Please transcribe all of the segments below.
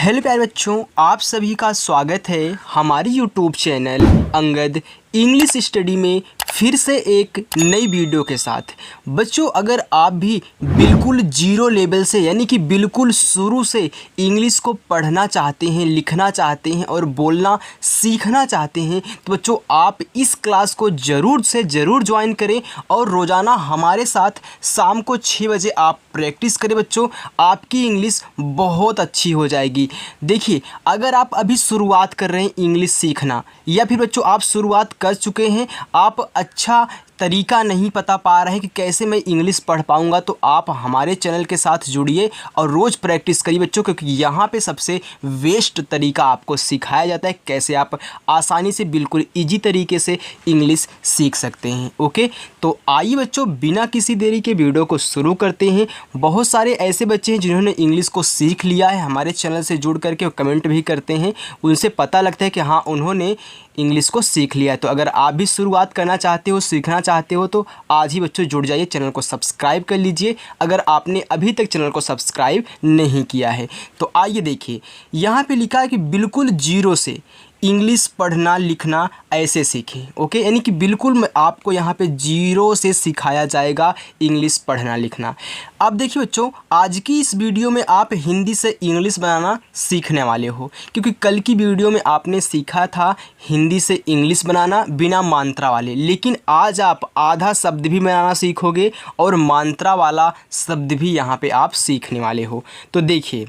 Hello प्यारे बच्चों, आप सभी का स्वागत है हमारे YouTube channel Angad English study में फिर से एक नई वीडियो के साथ। बच्चों, अगर आप भी बिल्कुल जीरो लेवल से यानी कि बिल्कुल शुरू से इंग्लिश को पढ़ना चाहते हैं, लिखना चाहते हैं और बोलना सीखना चाहते हैं तो बच्चों आप इस क्लास को ज़रूर से ज़रूर ज्वाइन करें और रोज़ाना हमारे साथ शाम को 6 बजे आप प्रैक्टिस करें। बच्चों, आपकी इंग्लिश बहुत अच्छी हो जाएगी। देखिए, अगर आप अभी शुरुआत कर रहे हैं इंग्लिश सीखना या फिर बच्चों आप शुरुआत कर चुके हैं, आप अच्छा तरीका नहीं पता पा रहे हैं कि कैसे मैं इंग्लिश पढ़ पाऊंगा, तो आप हमारे चैनल के साथ जुड़िए और रोज़ प्रैक्टिस करिए बच्चों, क्योंकि यहाँ पे सबसे बेस्ट तरीका आपको सिखाया जाता है कैसे आप आसानी से बिल्कुल इजी तरीके से इंग्लिश सीख सकते हैं। ओके, तो आइए बच्चों बिना किसी देरी के वीडियो को शुरू करते हैं। बहुत सारे ऐसे बच्चे हैं जिन्होंने इंग्लिश को सीख लिया है, हमारे चैनल से जुड़ करके कमेंट भी करते हैं, उनसे पता लगता है कि हाँ उन्होंने इंग्लिश को सीख लिया है। तो अगर आप भी शुरुआत करना चाहते हो, सीखना चाहते हो तो आज ही बच्चों जुड़ जाइए, चैनल को सब्सक्राइब कर लीजिए अगर आपने अभी तक चैनल को सब्सक्राइब नहीं किया है। तो आइए देखिए, यहाँ पे लिखा है कि बिल्कुल जीरो से इंग्लिश पढ़ना लिखना ऐसे सीखें। ओके, यानी कि बिल्कुल आपको यहाँ पे जीरो से सिखाया जाएगा इंग्लिश पढ़ना लिखना। अब देखिए बच्चों, आज की इस वीडियो में आप हिंदी से इंग्लिश बनाना सीखने वाले हो, क्योंकि कल की वीडियो में आपने सीखा था हिंदी से इंग्लिश बनाना बिना मात्रा वाले, लेकिन आज आप आधा शब्द भी बनाना सीखोगे और मात्रा वाला शब्द भी यहाँ पे आप सीखने वाले हो। तो देखिए,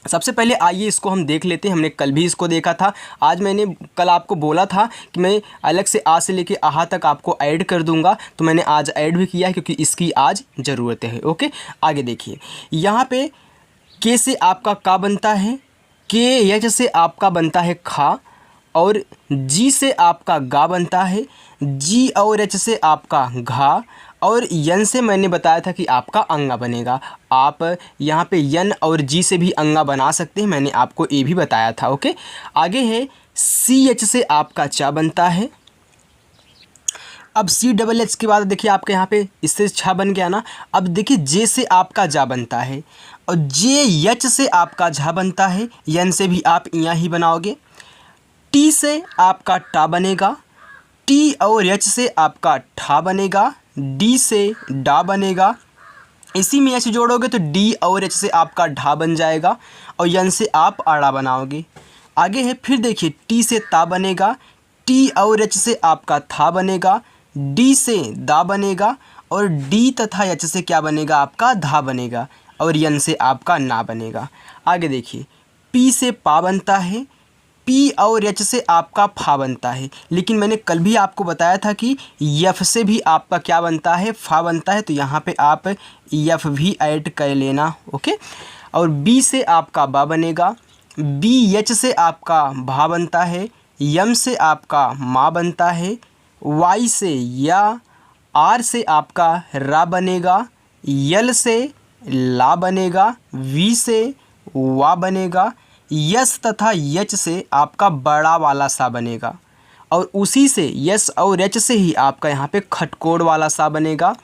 सबसे पहले आइए इसको हम देख लेते हैं। हमने कल भी इसको देखा था। आज मैंने कल आपको बोला था कि मैं अलग से आ से लेके आहा तक आपको ऐड कर दूंगा, तो मैंने आज ऐड भी किया है क्योंकि इसकी आज ज़रूरत है। ओके, आगे देखिए, यहाँ पे के से आपका का बनता है, के यच से आपका बनता है खा, और जी से आपका गा बनता है, जी और एच से आपका घा, और यन से मैंने बताया था कि आपका अंगा बनेगा। आप यहाँ पे यन और जी से भी अंगा बना सकते हैं, मैंने आपको ये भी बताया था। ओके, आगे है सी एच से आपका चा बनता है। अब सी डबल एच के बाद देखिए आपके यहाँ पे इससे छा बन गया ना। अब देखिए जे से आपका जा बनता है और जे यच से आपका झा बनता है, यन से भी आप यहाँ ही बनाओगे। टी से आपका टा बनेगा, टी और एच से आपका ठा बनेगा, डी से डा बनेगा, इसी में एच जोड़ोगे तो डी और एच से आपका ढा बन जाएगा और यन से आप आड़ा बनाओगे। आगे है, फिर देखिए टी से ता बनेगा, टी और एच से आपका था बनेगा, डी से दा बनेगा और डी तथा एच से क्या बनेगा आपका धा बनेगा और यन से आपका ना बनेगा। आगे देखिए, पी से पा बनता है, पी और एच से आपका फा बनता है, लेकिन मैंने कल भी आपको बताया था कि यफ से भी आपका क्या बनता है, फा बनता है, तो यहाँ पे आप यफ भी ऐड कर लेना। ओके, और बी से आपका बा बनेगा, बी एच से आपका भा बनता है, यम से आपका मा बनता है, वाई से या, आर से आपका रा बनेगा, यल से ला बनेगा, वी से वा बनेगा, यस तथा यच से आपका बड़ा वाला सा बनेगा, और उसी से यस और एच से ही आपका यहाँ पे खटकोड़ वाला सा बनेगा।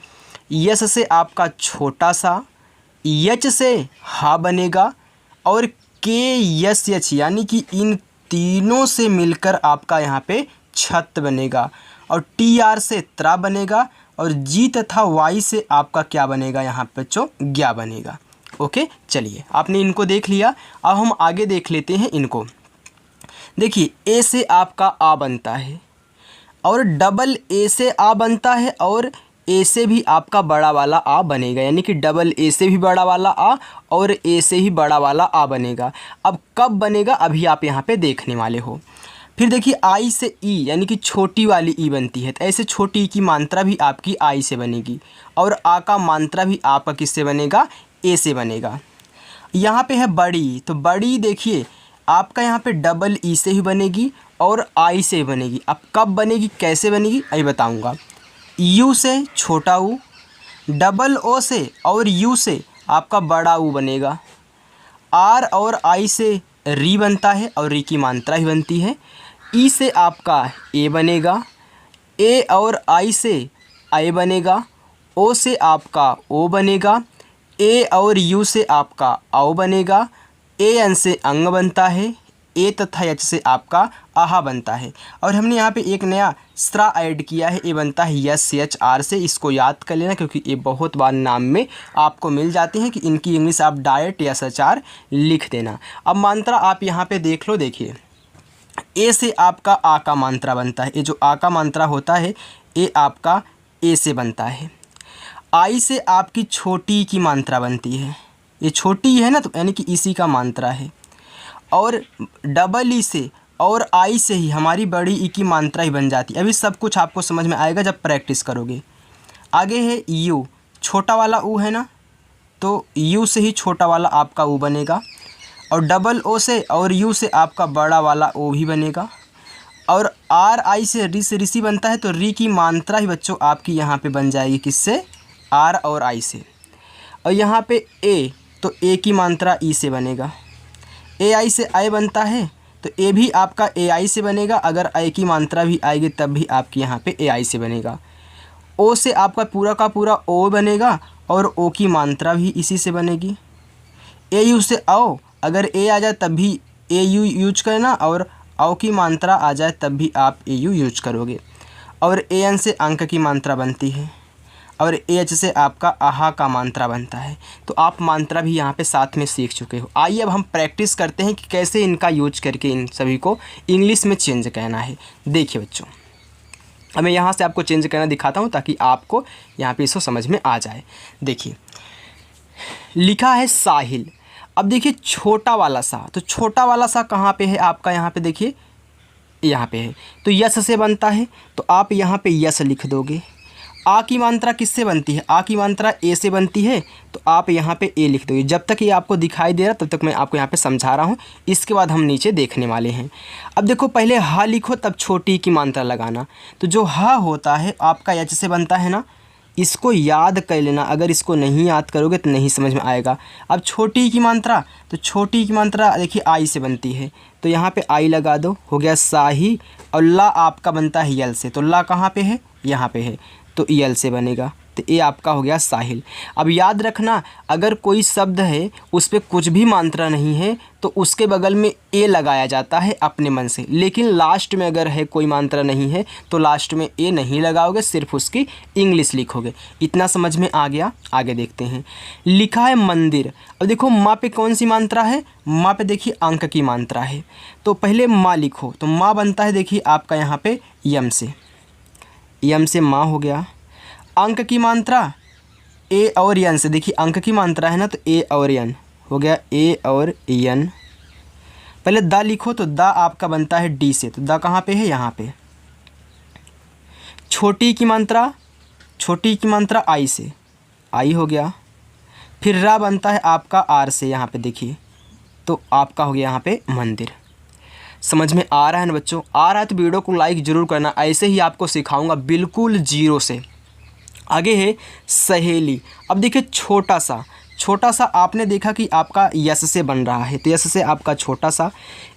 यस से आपका छोटा सा, यच से हा बनेगा, और के यस यच यानी कि इन तीनों से मिलकर आपका यहाँ पे छत बनेगा, और टी आर से त्रा बनेगा, और जी तथा वाई से आपका क्या बनेगा यहाँ पे बच्चों ज्ञा बनेगा। ओके, चलिए आपने इनको देख लिया, अब हम आगे देख लेते हैं इनको। देखिए, ए से आपका आ बनता है और डबल ए से आ बनता है, और ए से भी आपका बड़ा वाला आ बनेगा, यानी कि डबल ए से भी बड़ा वाला आ और ए से ही बड़ा वाला आ बनेगा। अब कब बनेगा अभी आप यहाँ पे देखने वाले हो। फिर देखिए, आई से ई यानी कि छोटी वाली ई बनती है, तो ऐसे छोटी ई की मात्रा भी आपकी आई से बनेगी, और आ का मात्रा भी आपका किससे बनेगा, ए से बनेगा। यहाँ पे है बड़ी, तो बड़ी देखिए आपका यहाँ पे डबल ई से ही बनेगी और आई से ही बनेगी। अब कब बनेगी, कैसे बनेगी, अभी बताऊँगा। यू से छोटा ऊ, डबल ओ से और यू से आपका बड़ा ऊ बनेगा। आर और आई से री बनता है और री की मात्रा ही बनती है। ई से आपका ए बनेगा, ए और आई से आई बनेगा, ओ से आपका ओ बनेगा, ए और यू से आपका आओ बनेगा, ए एन से अंग बनता है, ए तथा एच से आपका आहा बनता है। और हमने यहाँ पे एक नया स्रा ऐड किया है, ए बनता है यस एच आर से। इसको याद कर लेना क्योंकि ये बहुत बार नाम में आपको मिल जाते हैं कि इनकी इंग्लिश आप डायरेक्ट यस एच आर लिख देना। अब मात्रा आप यहाँ पे देख लो, देखिए ए से आपका आ का मात्रा बनता है, ये जो आ का मात्रा होता है ये आपका ए से बनता है। आई से आपकी छोटी की मात्रा बनती है, ये छोटी है ना, तो यानी कि इसी का मात्रा है। और डबल ई से और आई से ही हमारी बड़ी ई की मात्रा ही बन जाती है। अभी सब कुछ आपको समझ में आएगा जब प्रैक्टिस करोगे। आगे है यू, छोटा वाला ऊ है ना, तो यू से ही छोटा वाला आपका ऊ बनेगा। और डबल ओ से और यू से आपका बड़ा वाला ओ भी बनेगा। और आर आई से ऋषि बनता है, तो री की मात्रा ही बच्चों आपकी यहाँ पे बन जाएगी, किससे? आर और आई से। और यहाँ पे ए, तो ए की मात्रा ई से बनेगा। ए आई से आई बनता है, तो ए भी आपका ए आई से बनेगा। अगर आई की मात्रा भी आएगी तब भी आपकी यहाँ पे ए आई से बनेगा। ओ से आपका पूरा का पूरा ओ बनेगा और ओ की मात्रा भी इसी से बनेगी। ए यू से आओ, अगर ए आ जाए तब भी ए यू यूज करना, और औ की मात्रा आ जाए तब भी आप ए यू यूज करोगे। और ए एन से अंक की मात्रा बनती है, और ए एच से आपका आहा का मात्रा बनता है। तो आप मात्रा भी यहाँ पे साथ में सीख चुके हो। आइए अब हम प्रैक्टिस करते हैं कि कैसे इनका यूज करके इन सभी को इंग्लिश में चेंज करना है। देखिए बच्चों, अब मैं यहाँ से आपको चेंज करना दिखाता हूँ ताकि आपको यहाँ पे इसको समझ में आ जाए। देखिए लिखा है साहिल। अब देखिए छोटा वाला सा, तो छोटा वाला सा कहाँ पे है आपका? यहाँ पे देखिए, यहाँ पे है, तो यस से बनता है, तो आप यहाँ पे यस लिख दोगे। आ की मात्रा किससे बनती है? आ की मात्रा ए से बनती है, तो आप यहाँ पे ए लिख दोगे। जब तक ये आपको दिखाई दे रहा तब तक मैं आपको यहाँ पे समझा रहा हूँ, इसके बाद हम नीचे देखने वाले हैं। अब देखो पहले हा लिखो तब छोटी की मात्रा लगाना। तो जो हा होता है आपका एच से बनता है ना, इसको याद कर लेना। अगर इसको नहीं याद करोगे तो नहीं समझ में आएगा। अब छोटी की मात्रा, तो छोटी की मात्रा देखिए आई से बनती है, तो यहाँ पे आई लगा दो, हो गया साही। और ला आपका बनता है यल से, तो ला कहाँ पे है? यहाँ पे है, तो यल से बनेगा, तो ये आपका हो गया साहिल। अब याद रखना, अगर कोई शब्द है उस पर कुछ भी मात्रा नहीं है तो उसके बगल में ए लगाया जाता है अपने मन से। लेकिन लास्ट में अगर है कोई मात्रा नहीं है तो लास्ट में ए नहीं लगाओगे, सिर्फ उसकी इंग्लिश लिखोगे। इतना समझ में आ गया? आगे देखते हैं। लिखा है मंदिर। अब देखो माँ पे कौन सी मात्रा है? माँ पे देखिए अंक की मात्रा है, तो पहले माँ लिखो। तो माँ बनता है देखिए आपका यहाँ पे यम से, यम से माँ हो गया। अंक की मात्रा ए और यन से, देखिए अंक की मात्रा है ना, तो ए और यन हो गया, ए और यन। पहले दा लिखो, तो दा आपका बनता है डी से, तो दा कहाँ पे है? यहाँ पे। छोटी की मात्रा, छोटी की मात्रा आई से, आई हो गया। फिर रा बनता है आपका आर से, यहाँ पे देखिए, तो आपका हो गया यहाँ पे मंदिर। समझ में आ रहा है ना बच्चों? आ रहा है तो वीडियो को लाइक ज़रूर करना। ऐसे ही आपको सिखाऊंगा बिल्कुल जीरो से। आगे है सहेली। अब देखिए छोटा सा, छोटा सा आपने देखा कि आपका यस से बन रहा है, तो यस से आपका छोटा सा,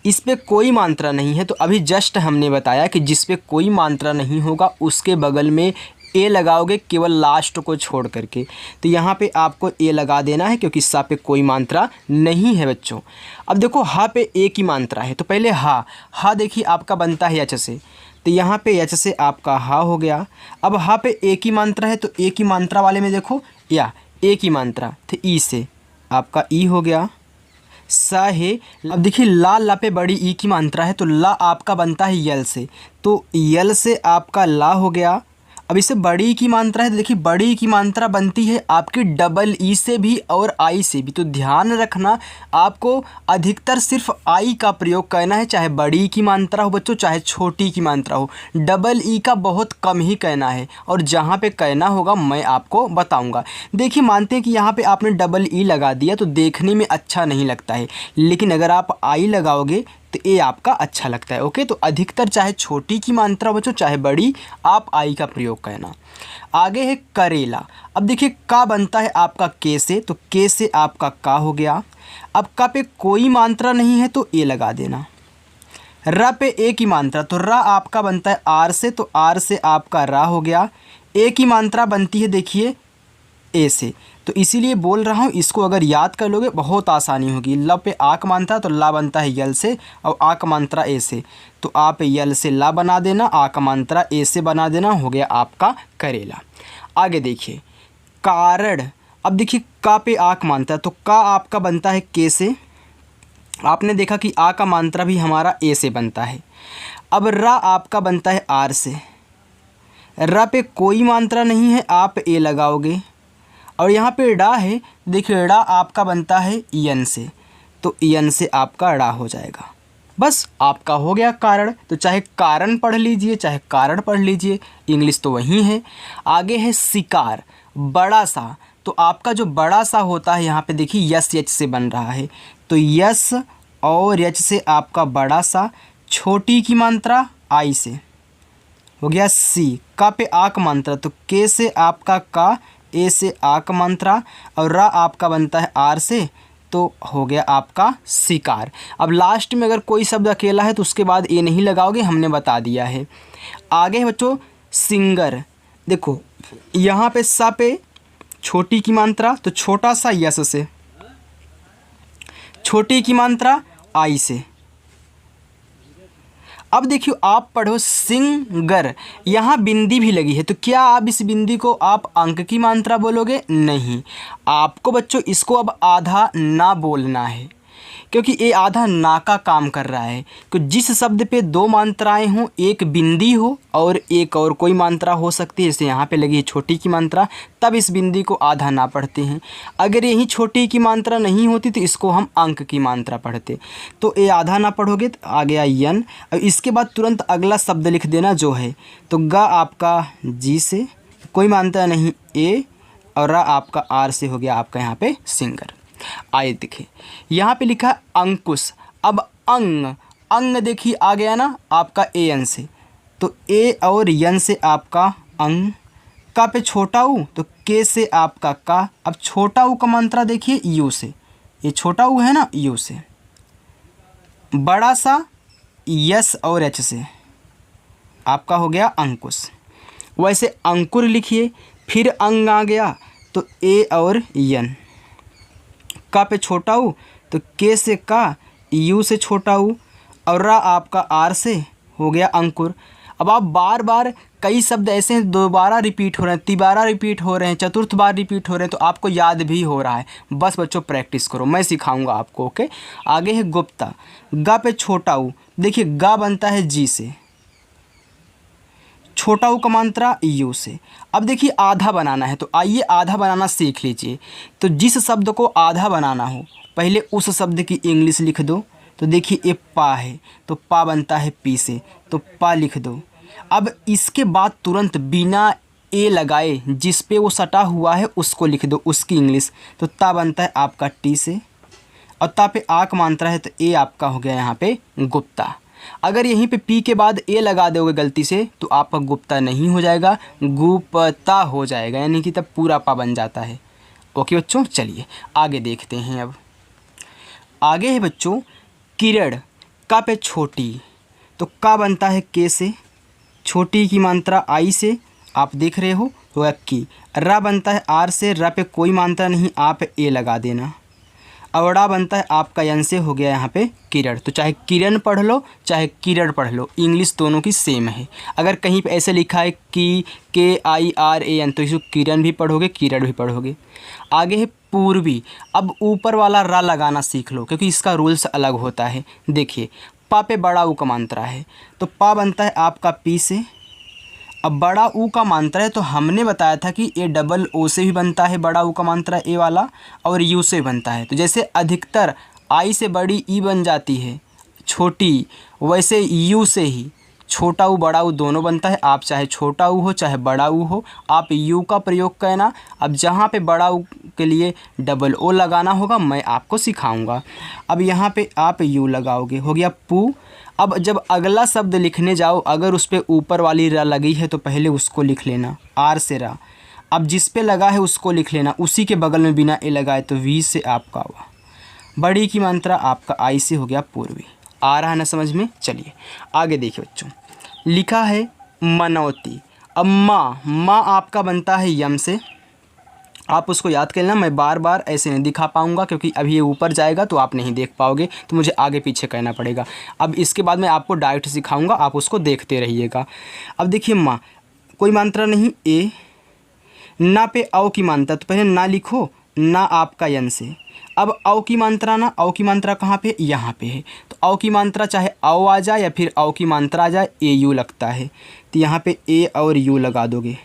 इस पे कोई मात्रा नहीं है। तो अभी जस्ट हमने बताया कि जिस पे कोई मात्रा नहीं होगा उसके बगल में ए लगाओगे, केवल लास्ट को छोड़ करके। तो यहाँ पे आपको ए लगा देना है क्योंकि सा पे कोई मात्रा नहीं है बच्चों। अब देखो हा पे ए की मात्रा है, तो पहले हा देखिए आपका बनता है एच से, तो यहाँ पे एच से आपका हा हो गया। अब हा पे ए की मात्रा है, तो ए की मात्रा वाले में देखो, या ए की मात्रा तो ई से आपका ई हो गया, सा है। अब देखिए ला पे बड़ी ई की मात्रा है, तो ला आपका बनता है यल से, तो यल से आपका ला हो गया। अब इसे बड़ी की मात्रा है, तो देखिए बड़ी की मात्रा बनती है आपकी डबल ई से भी और आई से भी। तो ध्यान रखना, आपको अधिकतर सिर्फ आई का प्रयोग करना है, चाहे बड़ी की मात्रा हो बच्चों, चाहे छोटी की मात्रा हो। डबल ई का बहुत कम ही कहना है, और जहाँ पे कहना होगा मैं आपको बताऊंगा। देखिए मानते हैं कि यहाँ पे आपने डबल ई लगा दिया तो देखने में अच्छा नहीं लगता है, लेकिन अगर आप आई लगाओगे तो ये आपका अच्छा लगता है। ओके, तो अधिकतर चाहे छोटी की मात्रा बच्चों चाहे बड़ी, आप आई का प्रयोग करना। आगे है करेला। अब देखिए का बनता है आपका के से, तो के से आपका का हो गया। अब का पे कोई मात्रा नहीं है तो ए लगा देना। रा पे ए की मात्रा, तो रा आपका बनता है आर से, तो आर से आपका रा हो गया। ए की मात्रा बनती है देखिए ए से, तो इसीलिए बोल रहा हूँ, इसको अगर याद कर लोगे बहुत आसानी होगी। ल पे आ का मात्रा तो ला बनता है यल से और आ का मात्रा ए से, तो आप यल से ला बना देना, आ का मात्रा ए से बना देना, हो गया आपका करेला। आगे देखिए कारण। अब देखिए का पे आ का मात्रा, तो का आपका बनता है के से, आपने देखा कि आ का मात्रा भी हमारा ए से बनता है। अब रा आपका बनता है आर से, रा पे कोई मात्रा नहीं है, आप ए लगाओगे। और यहाँ पे डा है, देखिए डा आपका बनता है यन से, तो यन से आपका डा हो जाएगा। बस आपका हो गया कारण। तो चाहे कारण पढ़ लीजिए चाहे कारण पढ़ लीजिए, इंग्लिश तो वही है। आगे है शिकार, बड़ा सा। तो आपका जो बड़ा सा होता है यहाँ पे देखिए यस एच से बन रहा है, तो यस और एच से आपका बड़ा सा, छोटी की मात्रा आई से, हो गया सी। का पे आ का मात्रा, तो के से आपका का, ए से आ का मात्रा, और रा आपका बनता है आर से, तो हो गया आपका शिकार। अब लास्ट में अगर कोई शब्द अकेला है तो उसके बाद ए नहीं लगाओगे, हमने बता दिया है। आगे है बच्चों सिंगर। देखो यहाँ पे सा पे छोटी की मात्रा, तो छोटा सा यस से, छोटी की मात्रा आई से। अब देखियो आप पढ़ो सिंगर, यहाँ बिंदी भी लगी है, तो क्या आप इस बिंदी को आप अंक की मात्रा बोलोगे? नहीं, आपको बच्चों इसको अब आधा ना बोलना है, क्योंकि ये आधा ना का काम कर रहा है। कि जिस शब्द पे दो मात्राएं हों, एक बिंदी हो और एक और कोई मात्रा हो सकती है, जैसे यहाँ पे लगी है छोटी की मात्रा, तब इस बिंदी को आधा ना पढ़ते हैं। अगर यही छोटी की मात्रा नहीं होती तो इसको हम अंक की मात्रा पढ़ते। तो ये आधा ना पढ़ोगे तो आ गया यन। और इसके बाद तुरंत अगला शब्द लिख देना जो है, तो गा आपका जी से, कोई मात्रा नहीं ए, और रा आपका आर से, हो गया आपका यहाँ पे सिंगर। आइए देखिए यहाँ पे लिखा है अंकुश। अब अंग देखिए आ गया ना आपका ए एन से, तो ए और यन से आपका अंग। का पे छोटा ऊ, तो के से आपका का। अब छोटा ऊ का मात्रा देखिए यू से, ये छोटा ऊ है ना, यू से। बड़ा सा यस और एच से, आपका हो गया अंकुश। वैसे अंकुर लिखिए, फिर अंग आ गया तो ए और यन। का पे छोटा ऊ, तो के से का, यू से छोटा ऊ, और रा आपका आर से, हो गया अंकुर। अब आप बार बार कई शब्द ऐसे हैं दोबारा रिपीट हो रहे हैं, तिबारा रिपीट हो रहे हैं, चतुर्थ बार रिपीट हो रहे हैं, तो आपको याद भी हो रहा है। बस बच्चों प्रैक्टिस करो, मैं सिखाऊंगा आपको। ओके। आगे है गुप्ता। गा पे छोटा ऊ, देखिए गा बनता है जी से, छोटा ऊ का मात्रा यू से। अब देखिए आधा बनाना है, तो आइए आधा बनाना सीख लीजिए। तो जिस शब्द को आधा बनाना हो, पहले उस शब्द की इंग्लिश लिख दो। तो देखिए ये पा है, तो पा बनता है पी से, तो पा लिख दो। अब इसके बाद तुरंत बिना ए लगाए जिस पे वो सटा हुआ है उसको लिख दो, उसकी इंग्लिश। तो ता बनता है आपका टी से, और ता पे आ का मात्रा है, तो ए आपका हो गया यहाँ पे गुप्ता। अगर यहीं पे पी के बाद ए लगा दोगे गलती से तो आपका गुप्ता नहीं हो जाएगा, गुप्ता हो जाएगा, यानी कि तब पूरा पा बन जाता है। ओके बच्चों, चलिए आगे देखते हैं। अब आगे है बच्चों किरण। का पे छोटी, तो का बनता है के से, छोटी की मात्रा आई से, आप देख रहे हो की। रा बनता है आर से, रा पे कोई मात्रा नहीं, आप ए लगा देना। अवड़ा बनता है आपका यन से, हो गया यहाँ पे किरण। तो चाहे किरण पढ़ लो चाहे किरण पढ़ लो, इंग्लिश दोनों की सेम है। अगर कहीं पे ऐसे लिखा है कि KIRAN, तो इसको किरण भी पढ़ोगे किरण भी पढ़ोगे। आगे है पूर्वी। अब ऊपर वाला रा लगाना सीख लो, क्योंकि इसका रूल्स अलग होता है। देखिए पा पे बड़ा ऊ का मात्रा है, तो पा बनता है आपका पी से। अब बड़ा ऊ का मात्रा है, तो हमने बताया था कि ए डबल ओ से भी बनता है बड़ा ऊ का मात्रा ए वाला, और यू से बनता है। तो जैसे अधिकतर आई से बड़ी ई बन जाती है छोटी, वैसे यू से ही छोटा ऊ बड़ा ऊ दोनों बनता है। आप चाहे छोटा ऊ हो चाहे बड़ा ऊ हो, आप यू का प्रयोग करना। अब जहाँ पे बड़ा ऊ के लिए डबल ओ लगाना होगा मैं आपको सिखाऊंगा। अब यहाँ पे आप यू लगाओगे, हो गया पू। अब जब अगला शब्द लिखने जाओ, अगर उस पर ऊपर वाली रा लगी है तो पहले उसको लिख लेना, आर से रा। अब जिस पे लगा है उसको लिख लेना, उसी के बगल में बिना ए लगाए, तो वी से आपका हुआ। बड़ी की मात्रा आपका आई से, हो गया पूर्वी। आ रहा है ना समझ में? चलिए आगे देखिए बच्चों, लिखा है मनौती। अब माँ आपका बनता है यम से, आप उसको याद कर लेना। मैं बार बार ऐसे नहीं दिखा पाऊँगा क्योंकि अभी ये ऊपर जाएगा तो आप नहीं देख पाओगे, तो मुझे आगे पीछे करना पड़ेगा। अब इसके बाद मैं आपको डायरेक्ट सिखाऊंगा, आप उसको देखते रहिएगा। अब देखिए माँ, कोई मात्रा नहीं ए, ना पे औ की मात्रा, तो पहले ना लिखो, ना आपका यन से। अब औ की मात्रा ना, औ की मात्रा कहाँ पे, यहाँ पे है। तो औ की मात्रा चाहे औ आ जाए या फिर औ की मात्रा आ जाए, ए यू लगता है, तो यहाँ पे ए और यू लगा दोगे।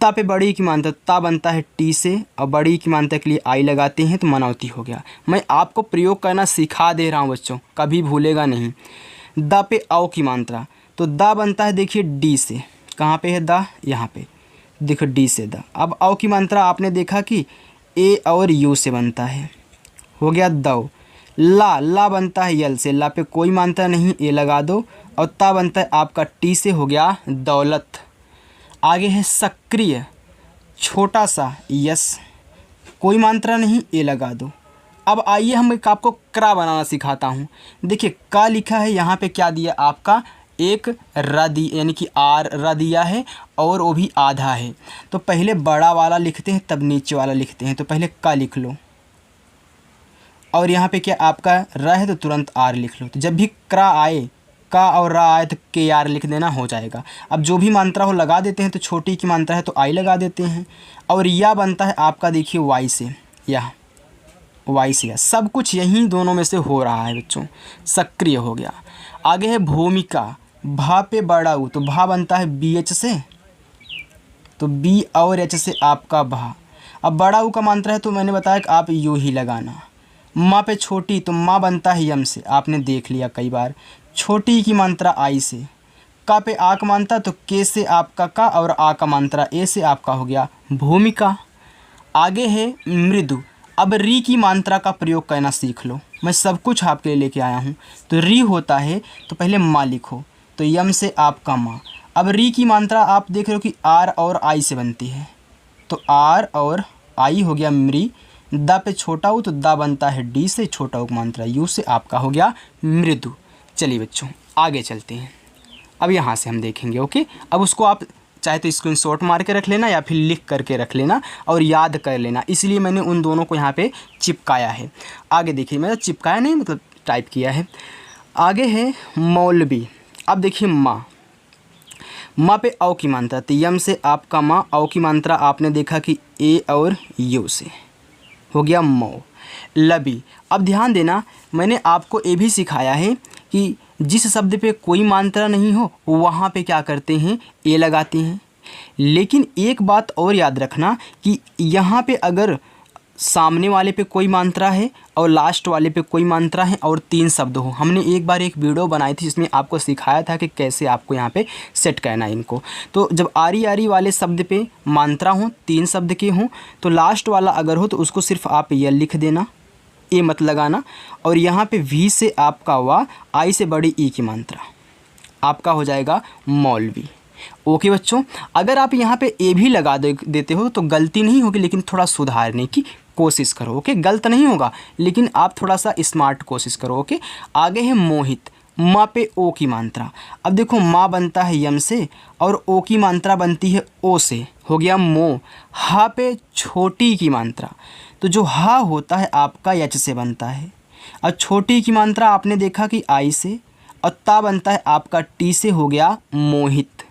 ता पे बड़ी की मात्रा, ता बनता है टी से, और बड़ी की मात्रा के लिए आई लगाते हैं तो मनौती हो गया। मैं आपको प्रयोग करना सिखा दे रहा हूँ बच्चों, कभी भूलेगा नहीं। दा पे औ की मात्रा, तो दा बनता है देखिए डी से, कहाँ पे है दा, यहाँ पे देखो डी से दा। अब औ की मात्रा आपने देखा कि ए और यू से बनता है, हो गया दौ। ला, ला बनता है यल से, ला पे कोई मात्रा नहीं, ए लगा दो। और ता बनता है आपका टी से, हो गया दौलत। आगे है सक्रिय, छोटा सा यस, कोई मात्रा नहीं, ए लगा दो। अब आइए हम एक आपको क्रा बनाना सिखाता हूँ। देखिए का लिखा है, यहाँ पे क्या दिया आपका, एक र दी, यानी कि आर र दिया है और वो भी आधा है। तो पहले बड़ा वाला लिखते हैं तब नीचे वाला लिखते हैं। तो पहले का लिख लो, और यहाँ पे क्या आपका र है तो तुरंत आर लिख लो। तो जब भी क्रा आए, का और रा आए तो के आर लिख देना, हो जाएगा। अब जो भी मात्रा हो लगा देते हैं, तो छोटी की मात्रा है तो आई लगा देते हैं। और या बनता है आपका देखिए वाई से, या वाई से, या सब कुछ यहीं दोनों में से हो रहा है बच्चों, सक्रिय हो गया। आगे है भूमिका, भा पे बड़ा ऊ, तो भा बनता है बी एच से, तो बी और एच से आपका भा। अब बड़ा ऊ का मात्रा है तो मैंने बताया कि आप यू ही लगाना। माँ पे छोटी, तो माँ बनता है यम से, आपने देख लिया कई बार। छोटी की मात्रा आई से। का पे आ का मात्रा, तो के से आपका का, और आ का मात्रा ए से आपका हो गया भूमिका। आगे है मृदु। अब री की मात्रा का प्रयोग करना सीख लो, मैं सब कुछ आपके लिए लेके आया हूँ। तो री होता है तो पहले माँ लिखो, तो यम से आपका माँ। अब री की मात्रा आप देख रहे हो कि आर और आई से बनती है, तो आर और आई हो गया मृ। दा पे छोटा हो तो दा बनता है डी से, छोटा हो मात्रा यू से, आपका हो गया मृदु। चलिए बच्चों आगे चलते हैं। अब यहाँ से हम देखेंगे, ओके। अब उसको आप चाहे तो स्क्रीनशॉट मार के रख लेना या फिर लिख करके रख लेना और याद कर लेना, इसलिए मैंने उन दोनों को यहाँ पे चिपकाया है। आगे देखिए, मैंने चिपकाया नहीं, मतलब टाइप किया है। आगे है मौलवी। अब देखिए माँ, माँ पे औ की मात्रा, तो यम से आपका माँ, औ की मात्रा आपने देखा कि ए और यू से, हो गया मौ लबी। अब ध्यान देना, मैंने आपको ये भी सिखाया है कि जिस शब्द पे कोई मात्रा नहीं हो वहाँ पे क्या करते हैं, ए लगाते हैं। लेकिन एक बात और याद रखना कि यहाँ पे अगर सामने वाले पे कोई मात्रा है और लास्ट वाले पे कोई मात्रा है और तीन शब्द हो, हमने एक बार एक वीडियो बनाई थी जिसमें आपको सिखाया था कि कैसे आपको यहाँ पे सेट करना है इनको। तो जब आरी आरी वाले शब्द पे मात्रा हो, तीन शब्द के हों, तो लास्ट वाला अगर हो तो उसको सिर्फ आप ये लिख देना, ए मत लगाना। और यहाँ पे वी से आपका वा, आई से बड़ी ई की मात्रा, आपका हो जाएगा मौलवी। ओके बच्चों, अगर आप यहाँ पे ए भी लगा देते हो तो गलती नहीं होगी, लेकिन थोड़ा सुधारने की कोशिश करो। ओके, गलत नहीं होगा लेकिन आप थोड़ा सा स्मार्ट कोशिश करो। ओके, आगे है मोहित। माँ पे ओ की मात्रा। अब देखो माँ बनता है यम से और ओ की मात्रा बनती है ओ से, हो गया मो। हा पे छोटी की मात्रा, तो जो हा होता है आपका यच से बनता है, और छोटी की मात्रा आपने देखा कि आई से, और ता बनता है आपका टी से, हो गया मोहित।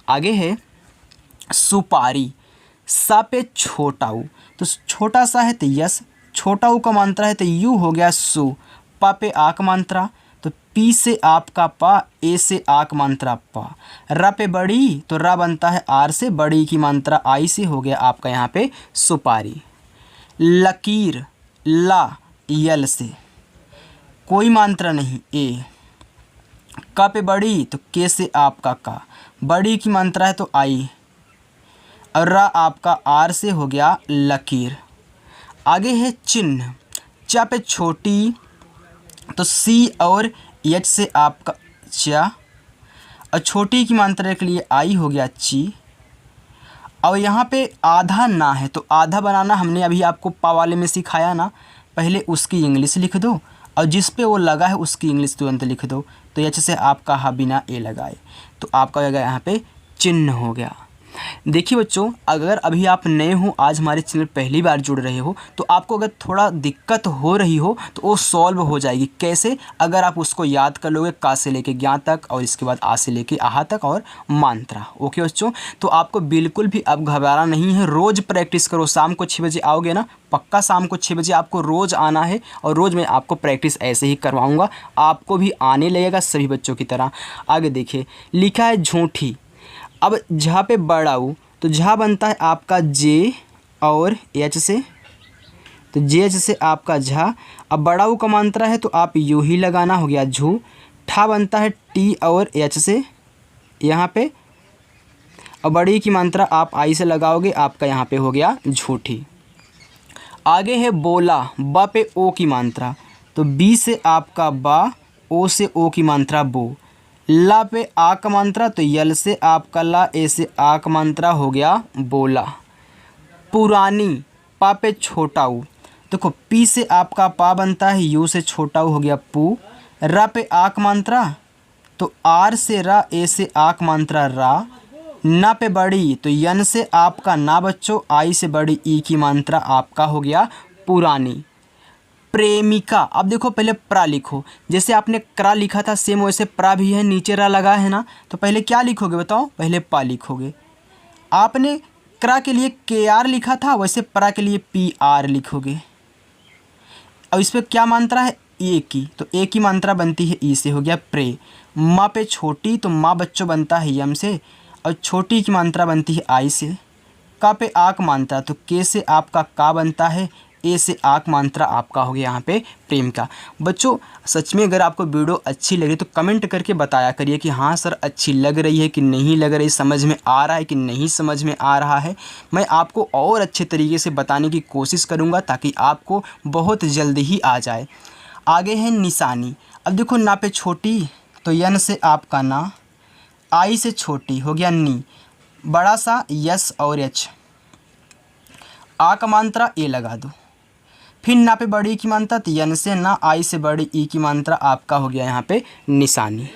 आगे है सुपारी। सा पे छोटा ऊ, तो छोटा सा है तो यस, छोटा ऊ का मात्रा है तो यू, हो गया सु। पा पे आक मात्रा, तो पी से आपका पा, ए से आक मात्रा पा। रा पे बड़ी, तो रा बनता है आर से, बड़ी की मात्रा आई से, हो गया आपका यहाँ पे सुपारी। लकीर। ला यल से, कोई मात्रा नहीं, ए। का पे बड़ी, तो के से आपका का, बड़ी की मात्रा है तो आई, और रा आपका आर से, हो गया लकीर। आगे है चिन्ह। चा पे छोटी, तो सी और एच से आपका चा, और छोटी की मात्रा के लिए आई, हो गया ची। और यहाँ पे आधा ना है तो आधा बनाना हमने अभी आपको पा वाले में सिखाया ना, पहले उसकी इंग्लिश लिख दो और जिस पे वो लगा है उसकी इंग्लिश तुरंत लिख दो। तो एच से आपका हा बिना ए लगाए, तो आपका हो गया यहाँ पे चिन्ह हो गया। देखिए बच्चों, अगर अभी आप नए हो, आज हमारे चैनल पहली बार जुड़ रहे हो, तो आपको अगर थोड़ा दिक्कत हो रही हो तो वो सॉल्व हो जाएगी। कैसे? अगर आप उसको याद कर लोगे, का से लेके ज्ञा तक, और इसके बाद आ से लेके आहा तक और मात्रा। ओके बच्चों, तो आपको बिल्कुल भी अब घबराना नहीं है। रोज़ प्रैक्टिस करो। शाम को 6 बजे आओगे ना, पक्का शाम को 6 बजे आपको रोज़ आना है, और रोज़ मैं आपको प्रैक्टिस ऐसे ही करवाऊँगा, आपको भी आने लगेगा सभी बच्चों की तरह। आगे देखिए, लिखा है झूठी। अब झा पे बड़ा ऊ, तो झा बनता है आपका जे और एच से, तो जे एच से आपका झा। अब बड़ा ऊ का मात्रा है तो आप यू ही लगाना, हो गया झू। ठा बनता है टी और एच से यहाँ पे, और बड़ी की मात्रा आप आई से लगाओगे, आपका यहाँ पे हो गया झूठी। आगे है बोला, ब पे ओ की मात्रा, तो बी से आपका बा, ओ से ओ की मात्रा बो। ला पे आ का मात्रा, तो यल से आपका ला, ए से आ का मात्रा, हो गया बोला। पुरानी, पा पे छोटा ऊ, देखो पी से आपका पा बनता है, यू से छोटा ऊ, हो गया पू। रा पे आ का मात्रा, तो आर से रा, ए से आ का मात्रा रा। ना पे बड़ी, तो यन से आपका ना बच्चों, आई से बड़ी ई की मात्रा, आपका हो गया पुरानी। प्रेमिका, अब देखो पहले प्रा लिखो, जैसे आपने क्रा लिखा था सेम वैसे प्रा भी है, नीचे रा लगा है ना, तो पहले क्या लिखोगे बताओ? पहले पा लिखोगे। आपने क्रा के लिए के आर लिखा था, वैसे प्रा के लिए पी आर लिखोगे। और इस पर क्या मात्रा है? ए की, तो ए की मात्रा बनती है ई से, हो गया प्रे। माँ पे छोटी, तो माँ बच्चों बनता है यम से, और छोटी की मात्रा बनती है आई से। का पे आक मात्रा, तो के से आपका का बनता है, ए से आक मात्रा, आपका हो गया यहाँ पे प्रेम का। बच्चों सच में अगर आपको वीडियो अच्छी लगे तो कमेंट करके बताया करिए कि हाँ सर अच्छी लग रही है कि नहीं लग रही, समझ में आ रहा है कि नहीं समझ में आ रहा है। मैं आपको और अच्छे तरीके से बताने की कोशिश करूँगा ताकि आपको बहुत जल्दी ही आ जाए। आगे है निशानी। अब देखो ना पे छोटी, तो यन से आपका ना, आई से छोटी, हो गया नी। बड़ा सा यस और एच, आ का मात्रा ए लगा दो। फिर ना पे बड़ी की मात्रा, तो यन से ना, आई से बड़ी ई की मात्रा, आपका हो गया यहाँ पे निशानी।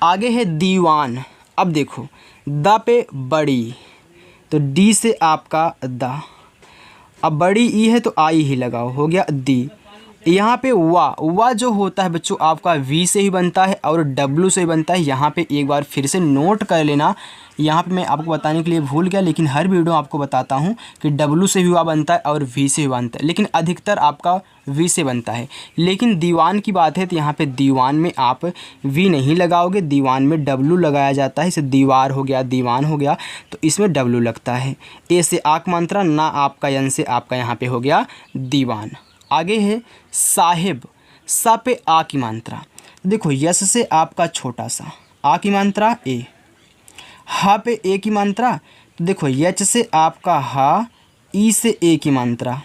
आगे है दीवान। अब देखो द पे बड़ी, तो डी से आपका द, अब बड़ी ई है तो आई ही लगाओ, हो गया दी। यहाँ पे वा जो होता है बच्चों आपका वी से ही बनता है और डब्लू से ही बनता है। यहाँ पे एक बार फिर से नोट कर लेना, यहाँ पे मैं आपको बताने के लिए भूल गया, लेकिन हर वीडियो आपको बताता हूँ कि डब्लू से भी वा बनता है और वी से भी बनता है, लेकिन अधिकतर आपका वी से बनता है। लेकिन दीवान की बात है तो यहाँ पे दीवान में आप वी नहीं लगाओगे, दीवान में डब्लू लगाया जाता है। इसे दीवार हो गया, दीवान हो गया, तो इसमें डब्लू लगता है। ए से आक मात्रा, ना आपका यन से आपका यहाँ पे हो गया दीवान। आगे है साहिब। सा पे आ की मात्रा, देखो यस से आपका छोटा सा, आ की मात्रा ए। हा पे ए की मात्रा, तो देखो यच से आपका हा, ई से ए की मात्रा,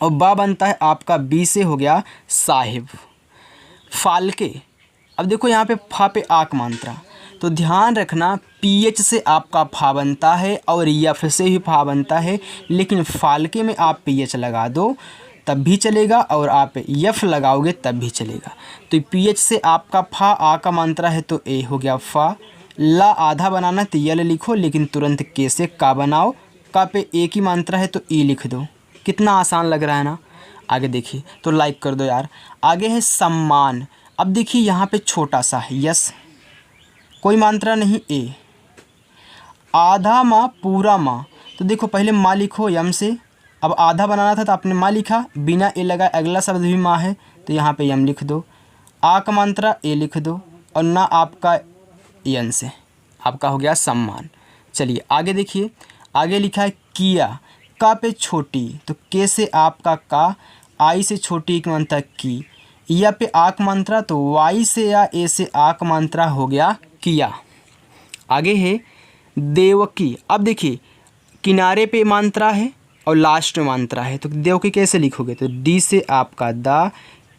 और बा बनता है आपका बी से, हो गया साहिब। फालके। अब देखो यहाँ पे फा पे आक मात्रा, तो ध्यान रखना पीएच से आपका फा बनता है और यफ से भी फा बनता है, लेकिन फालके में आप पीएच लगा दो तब भी चलेगा और आप यफ लगाओगे तब भी चलेगा। तो पीएच से आपका फा, आ का मात्रा है तो ए, हो गया फा। ला आधा बनाना तो यल लिखो, लेकिन तुरंत के से का बनाओ। का पे ए की मात्रा है तो ई लिख दो। कितना आसान लग रहा है ना। आगे देखिए, तो लाइक कर दो यार। आगे है सम्मान। अब देखिए यहाँ पे छोटा सा है यस, कोई मात्रा नहीं ए। आधा माँ पूरा माँ, तो देखो पहले माँ लिखो यम से, अब आधा बनाना था तो आपने माँ लिखा, बिना ए लगा, अगला शब्द भी माँ है तो यहाँ पे यम लिख दो। आ का मात्रा ए लिख दो, और ना आपका यन से, आपका हो गया सम्मान। चलिए आगे देखिए, आगे लिखा है किया। का पे छोटी, तो के से आपका का, आई से छोटी की मात्रा की। या पे आक मात्रा, तो वाई से या ए से आक मात्रा, हो गया किया। आगे है देवकी। अब देखिए किनारे पे मात्रा है और लास्ट में मात्रा है, तो देवकी कैसे लिखोगे? तो डी से आपका दा,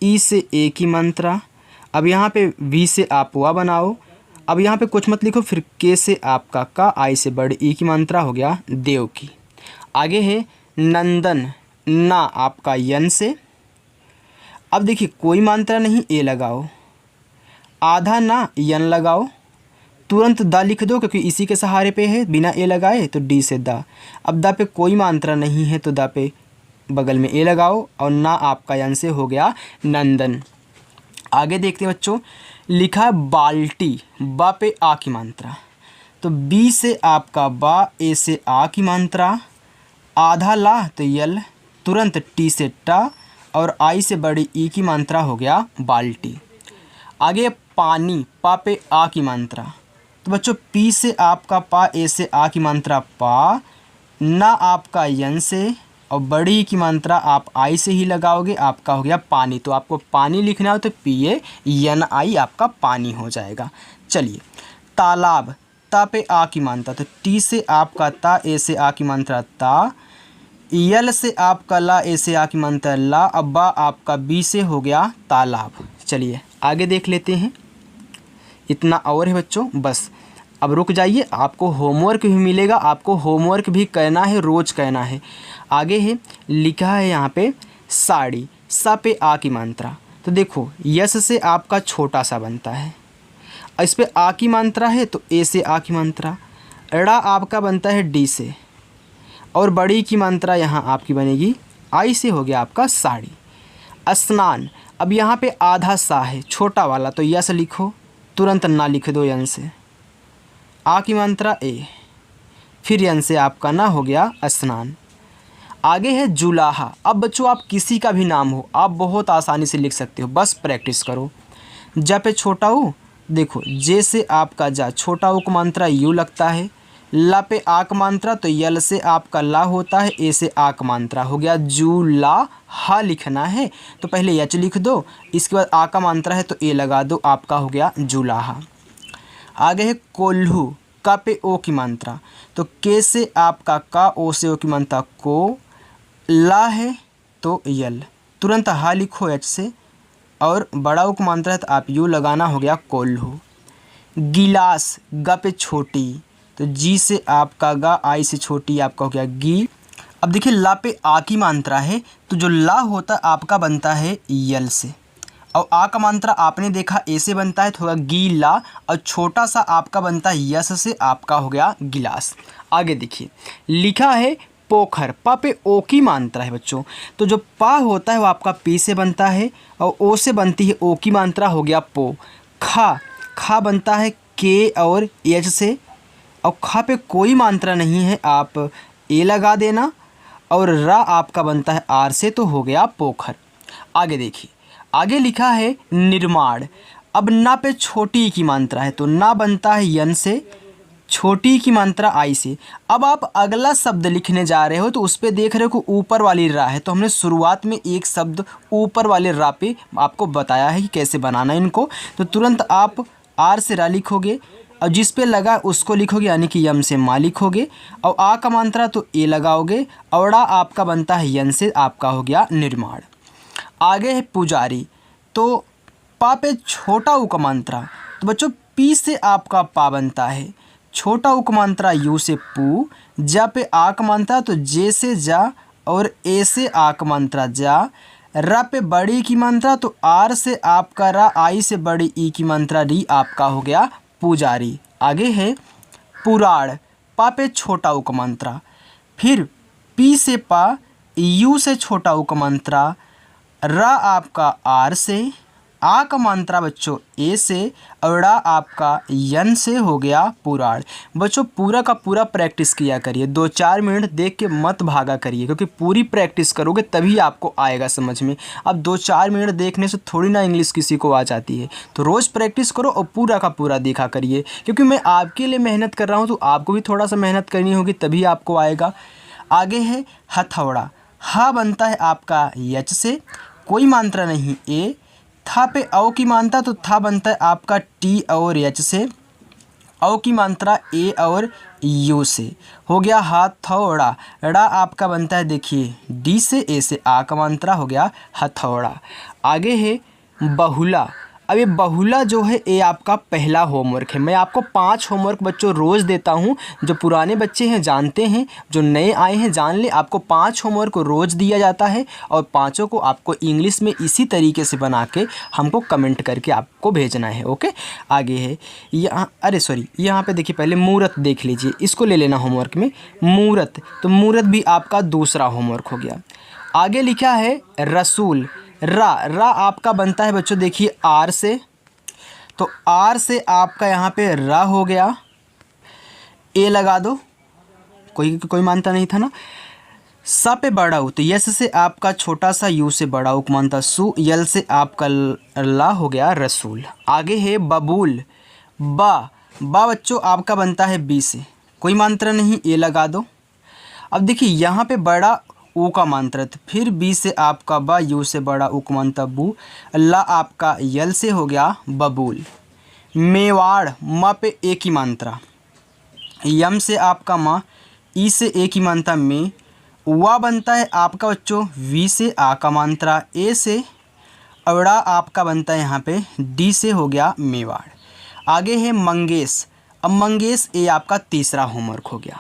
ई से ए की मात्रा। अब यहाँ पे वी से आप वा बनाओ। अब यहाँ पे कुछ मत लिखो, फिर के से आपका का, आई से बड़ी ई की मात्रा, हो गया देवकी। आगे है नंदन। ना आपका यन से। अब देखिए कोई मात्रा नहीं, ए लगाओ। आधा ना यन लगाओ, तुरंत दा लिख दो क्योंकि इसी के सहारे पे है, बिना ए लगाए, तो डी से दा। अब दा पे कोई मात्रा नहीं है तो दा पे बगल में ए लगाओ और ना आपका यन से हो गया नंदन। आगे देखते हैं बच्चों, लिखा है बाल्टी, बा पे आ की मात्रा, तो बी से आपका बा, ए से आ की मात्रा, आधा ला तो यल, तुरंत टी से टा और आई से बड़ी ई की मात्रा हो गया बाल्टी। आगे पानी, पा पे आ की मात्रा, तो बच्चों पी से आपका पा, ए से आ की मात्रा पा, ना आपका यन से और बड़ी की मात्रा आप आई से ही लगाओगे, आपका हो गया पानी। तो आपको पानी लिखना हो तो पी ए यन आई आपका पानी हो जाएगा। चलिए तालाब, ता पे आ की मात्रा, तो टी से आपका ता, ए से आ की मात्रा ता, यल से आपका ला, ए से आ की मात्रा ला, अब बा आपका बी से हो गया तालाब। चलिए आगे देख लेते हैं। इतना और है बच्चों, बस अब रुक जाइए, आपको होमवर्क भी मिलेगा, आपको होमवर्क भी करना है, रोज़ करना है। आगे है, लिखा है यहाँ पे साड़ी, सा पे आ की मात्रा, तो देखो यस से आपका छोटा सा बनता है, इस पे आ की मात्रा है तो ए से आ की मात्रा, ड़ा आपका बनता है डी से और बड़ी की मात्रा यहाँ आपकी बनेगी आई से, हो गया आपका साड़ी। स्नान, अब यहाँ पे आधा सा है छोटा वाला, तो यस लिखो, तुरंत ना लिख दो यन से, आ की मात्रा ए, फिर यन से आपका ना हो गया स्नान। आगे है जुलाहा। अब बच्चों आप किसी का भी नाम हो आप बहुत आसानी से लिख सकते हो, बस प्रैक्टिस करो। जा पे छोटा ऊ, देखो जे से आपका जा, छोटा ऊ का मात्रा यू लगता है, ला पे आ का मात्रा तो यल से आपका ला होता है, ए से आ का मात्रा हो गया जूला हा लिखना है, तो पहले एच लिख दो, इसके बाद आ का मात्रा है तो ए लगा दो, आपका हो गया जुलाहा। आगे है कोल्हू, का पे ओ की मात्रा, तो के से आपका का, ओ से ओ की मात्रा को, ला है तो यल, तुरंत हा लिखो एच से और बड़ा ओ की मात्रा है तो आप यू लगाना, हो गया कोल्हू। गिलास, गा पे छोटी, तो जी से आपका गा, आई से छोटी आपका हो गया गी। अब देखिए ला पे आ की मात्रा है तो जो ला होता आपका बनता है यल से, और आ का मात्रा आपने देखा ए से बनता है तो होगा गीला, और छोटा सा आपका बनता है यस से, आपका हो गया गिलास। आगे देखिए लिखा है पोखर, पा पे ओ की मात्रा है बच्चों, तो जो पा होता है वो आपका पी से बनता है और ओ से बनती है ओ की मात्रा, हो गया पो। खा, खा बनता है के और एच से, और खा पे कोई मात्रा नहीं है, आप ए लगा देना, और रा आपका बनता है आर से, तो हो गया पोखर। आगे देखिए, आगे लिखा है निर्माण। अब ना पे छोटी की मात्रा है तो ना बनता है यन से, छोटी की मात्रा आई से। अब आप अगला शब्द लिखने जा रहे हो तो उस पे देख रहे हो कि ऊपर वाली रा है, तो हमने शुरुआत में एक शब्द ऊपर वाले रा पे आपको बताया है कि कैसे बनाना है इनको, तो तुरंत आप आर से रा लिखोगे और जिस पे लगा उसको लिखोगे, यानी कि यम से मा लिखोगे, और आ का मात्रा तो ए लगाओगे, और ड़ा आपका बनता है यन से, आपका हो गया निर्माण। आगे है पुजारी, तो पा पे छोटा ऊ का मात्रा, तो बच्चों पी से आपका पा बनता है, छोटा ऊ का मात्रा यू से पू, जा पे आ का मात्रा तो जे से जा और ए से आ का मात्रा जा, रा पे बड़ी की मात्रा तो आर से आपका रा, आई से बड़ी ई की मात्रा री, आपका हो गया पुजारी। आगे है पुराण, पा पे छोटा ऊ का मात्रा, फिर पी से पा, यू से छोटा ऊ का मात्रा, रा आपका आर से, आ का मात्रा बच्चों ए से, और ड़ा आपका यन से, हो गया पुराण। बच्चों पूरा का पूरा प्रैक्टिस किया करिए, 2-4 मिनट देख के मत भागा करिए, क्योंकि पूरी प्रैक्टिस करोगे तभी आपको आएगा समझ में। अब 2-4 मिनट देखने से थोड़ी ना इंग्लिश किसी को आ जाती है, तो रोज़ प्रैक्टिस करो और पूरा का पूरा देखा करिए, क्योंकि मैं आपके लिए मेहनत कर रहा हूँ तो आपको भी थोड़ा सा मेहनत करनी होगी तभी आपको आएगा। आगे है हथौड़ा, हा बनता है आपका यच से, कोई मात्रा नहीं ए, था पे औ की मात्रा तो था बनता है आपका टी और एच से, औ की मात्रा ए और यू से, हो गया हथौड़ा। ड़ा आपका बनता है देखिए डी से, ए से आ का मात्रा, हो गया हथौड़ा। आगे है बहुला। अब ये बहुला जो है ये आपका पहला होमवर्क है। मैं आपको 5 होमवर्क बच्चों रोज़ देता हूँ। जो पुराने बच्चे हैं जानते हैं, जो नए आए हैं जान ले, आपको 5 होमवर्क रोज़ दिया जाता है और पाँचों को आपको इंग्लिश में इसी तरीके से बना के हमको कमेंट करके आपको भेजना है। ओके, आगे है यहाँ, अरे सॉरी, यहाँ पे देखिए पहले मूरत देख लीजिए, इसको ले लेना होमवर्क में। मूरत, तो मूरत भी आपका दूसरा होमवर्क हो गया। आगे लिखा है रसूल। रा आपका बनता है बच्चों देखिए आर से, तो आर से आपका यहाँ पे रा हो गया। ए लगा दो, कोई मानता नहीं था ना। सा पे बड़ा ऊ, तो यस से आपका छोटा सा, यू से बड़ा ऊ मानता सु, यल से आपका ला हो गया रसूल। आगे है बबूल। बा बच्चों आपका बनता है बी से, कोई मात्रा नहीं, ए लगा दो। अब देखिए यहाँ पे बड़ा ऊ का मात्रा, फिर बी से आपका बा, यू से बड़ा ऊ का मात्रा बू, ला आपका यल से हो गया बबूल। मेवाड़, म पे ए की मात्रा, यम से आपका माँ, ई से ए की मात्रा में, वा बनता है आपका बच्चों वी से आ का मात्रा, ए से, अवड़ा आपका बनता है यहाँ पे डी से हो गया मेवाड़। आगे है मंगेश। अब मंगेश ये आपका तीसरा होमवर्क हो गया।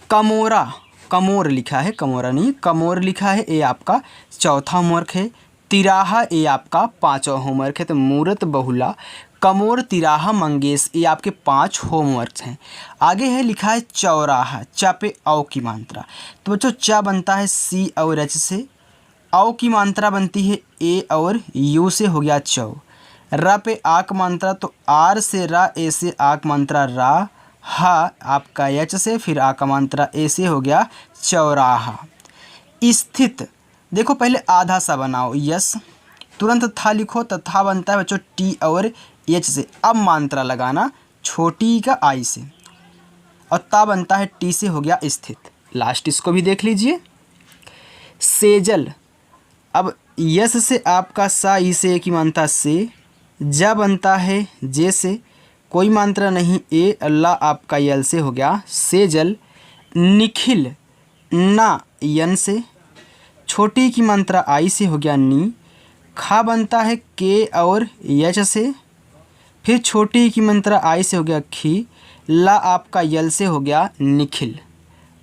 कमोरा, कमोर लिखा है, कमोरा नहीं, कमोर लिखा है, ये आपका चौथा होमवर्क है। तिराहा ये आपका 5वां होमवर्क है। तो मूरत, बहुला, कमोर, तिराहा, मंगेश ये आपके 5 होमवर्क हैं। आगे है लिखा है चौराहा। चा पे औ की मात्रा, तो बच्चों चा बनता है सी और एच से, औ की मात्रा बनती है ए और यू से, हो गया चौ। रा पे आ की मात्रा, तो आर से रा, ए से आ की मात्रा रा, हा आपका एच से, फिर आ का मात्रा ए से, हो गया चौराहा। स्थित, देखो पहले आधा सा बनाओ, यस, तुरंत था लिखो, तो था बनता है बच्चों टी और एच से, अब मात्रा लगाना छोटी का आई से, और ता बनता है टी से, हो गया स्थित। लास्ट इसको भी देख लीजिए, सेजल। अब यस से आपका सा, ई से की मात्रा से, जा बनता है जे से, कोई मात्रा नहीं, ए, अल्लाह आपका यल से, हो गया सेजल। निखिल, ना यन से, छोटी की मात्रा आई से, हो गया नी। खा बनता है के और यच से, फिर छोटी की मात्रा आई से, हो गया खी। ला आपका यल से, हो गया निखिल।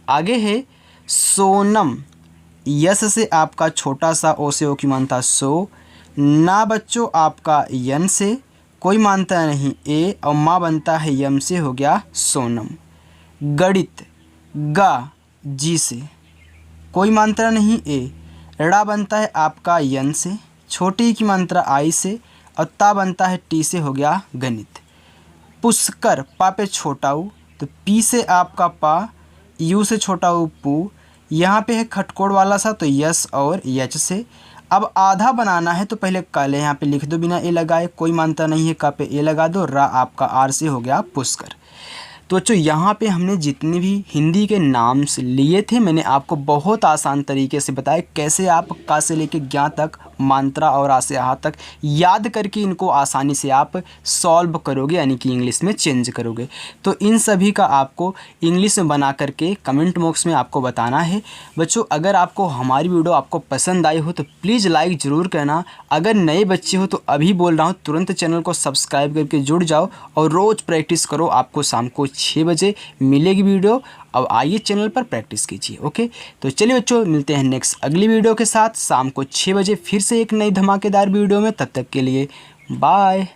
आगे है सोनम। यस से आपका छोटा सा ओ से, ओ की मात्रा सो। ना बच्चों आपका यन से, कोई मानता नहीं, ए, और माँ बनता है यम से, हो गया सोनम। गणित, गा जी से, कोई मात्रा नहीं, ए। ड़ा बनता है आपका यन से, छोटी की मात्रा आई से, और ता बनता है टी से, हो गया गणित। पुष्कर, पा पे छोटा ऊ, तो पी से आपका पा, यू से छोटा ऊ पू, यहाँ पे है खटकोड़ वाला सा, तो यस और यच से। अब आधा बनाना है, तो पहले कल यहाँ पे लिख दो बिना ए लगाए, कोई मानता नहीं है, का पे ए लगा दो, रा आपका आर से, हो गया पुष्कर। तो बच्चों यहाँ पे हमने जितने भी हिंदी के नाम से लिए थे, मैंने आपको बहुत आसान तरीके से बताया कैसे आप का से लेके ज्ञा तक, मात्रा और आ से आहा तक याद करके इनको आसानी से आप सॉल्व करोगे, यानी कि इंग्लिश में चेंज करोगे। तो इन सभी का आपको इंग्लिश में बना करके कमेंट बॉक्स में आपको बताना है। बच्चों अगर आपको हमारी वीडियो आपको पसंद आई हो तो प्लीज़ लाइक ज़रूर करना। अगर नए बच्चे हो तो अभी बोल रहा हूँ, तुरंत चैनल को सब्सक्राइब करके जुड़ जाओ और रोज़ प्रैक्टिस करो। आपको शाम को 6 बजे मिलेगी वीडियो। अब आइए चैनल पर प्रैक्टिस कीजिए। ओके, तो चलिए बच्चों मिलते हैं नेक्स्ट अगली वीडियो के साथ शाम को 6 बजे फिर से एक नई धमाकेदार वीडियो में। तब तक के लिए बाय।